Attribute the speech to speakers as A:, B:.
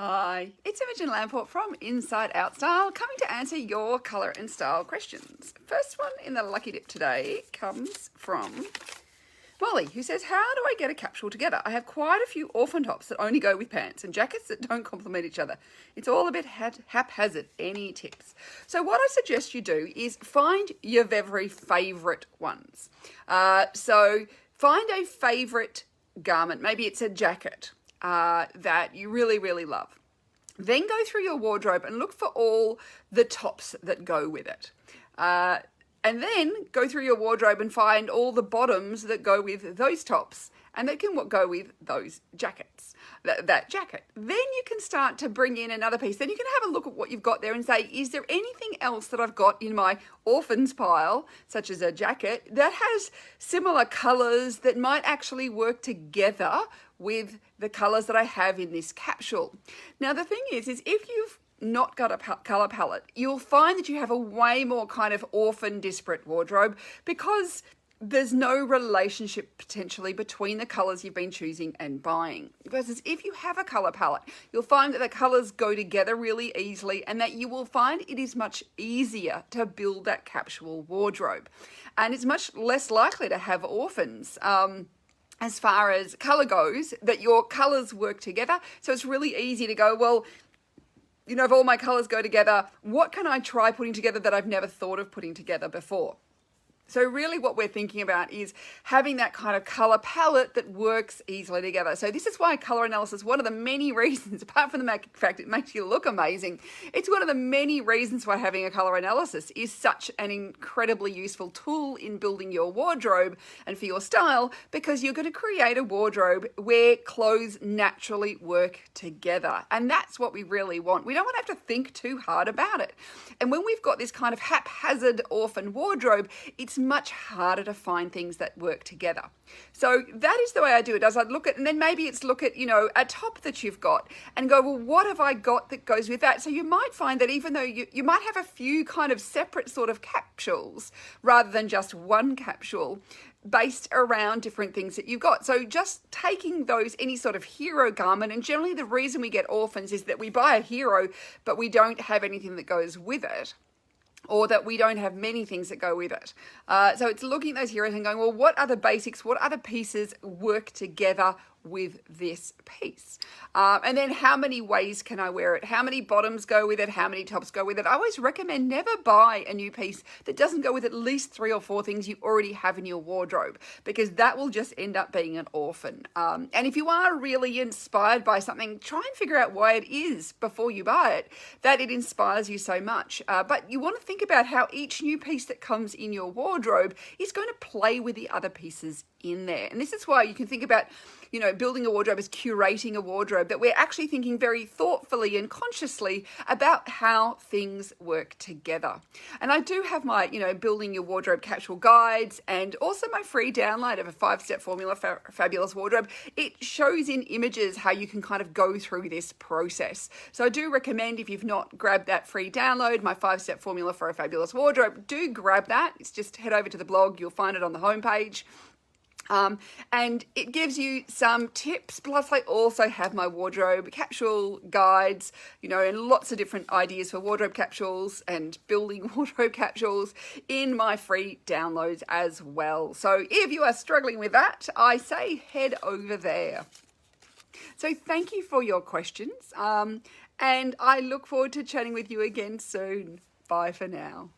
A: Hi, it's Imogen Lamport from Inside Out Style, coming to answer your colour and style questions. First one in the lucky dip today comes from Molly, who says, how do I get a capsule together? I have quite a few orphan tops that only go with pants and jackets that don't complement each other. It's all a bit haphazard. Any tips? So what I suggest you do is find your very favourite ones. So find a favourite garment. Maybe it's a jacket that you really, really love. Then go through your wardrobe and look for all the tops that go with it. And then go through your wardrobe and find all the bottoms that go with those tops and that can go with those jackets, that jacket. Then you can start to bring in another piece. Then you can have a look at what you've got there and say, is there anything else that I've got in my orphans pile, such as a jacket, that has similar colours that might actually work together with the colours that I have in this capsule? Now, the thing is if you've not got a colour palette, you'll find that you have a way more kind of orphan disparate wardrobe because there's no relationship potentially between the colours you've been choosing and buying. Versus if you have a colour palette, you'll find that the colours go together really easily and that you will find it is much easier to build that capsule wardrobe. And it's much less likely to have orphans. As far as colour goes, that your colours work together. So it's really easy to go, well, you know, if all my colours go together, what can I try putting together that I've never thought of putting together before? So really what we're thinking about is having that kind of colour palette that works easily together. So this is why colour analysis, one of the many reasons, apart from the fact it makes you look amazing, it's one of the many reasons why having a colour analysis is such an incredibly useful tool in building your wardrobe and for your style, because you're going to create a wardrobe where clothes naturally work together. And that's what we really want. We don't want to have to think too hard about it. And when we've got this kind of haphazard orphan wardrobe, it's much harder to find things that work together. So that is the way I do it. I'd look at, and then maybe it's look at, you know, a top that you've got and go, well, what have I got that goes with that? So you might find that even though you might have a few kind of separate sort of capsules rather than just one capsule based around different things that you've got. So just taking those, any sort of hero garment, and generally the reason we get orphans is that we buy a hero, but we don't have anything that goes with it, or that we don't have many things that go with it. So it's looking at those heroes and going, well, what other basics, what other pieces work together with this piece? And then how many ways can I wear it? How many bottoms go with it? How many tops go with it? I always recommend never buy a new piece that doesn't go with at least 3 or 4 things you already have in your wardrobe, because that will just end up being an orphan. And if you are really inspired by something, try and figure out why it is before you buy it, that it inspires you so much. But you want to think about how each new piece that comes in your wardrobe is going to play with the other pieces in there. And this is why you can think about, you know, building a wardrobe as curating a wardrobe, that we're actually thinking very thoughtfully and consciously about how things work together. And I do have my, you know, building your wardrobe capsule guides and also my free download of a 5-step formula for a fabulous wardrobe. It shows in images how you can kind of go through this process. So I do recommend, if you've not grabbed that free download, my 5-step formula for a fabulous wardrobe, do grab that. It's just head over to the blog. You'll find it on the homepage. And it gives you some tips, plus I also have my wardrobe capsule guides, you know, and lots of different ideas for wardrobe capsules and building wardrobe capsules in my free downloads as well. So if you are struggling with that, I say head over there. So thank you for your questions, and I look forward to chatting with you again soon. Bye for now.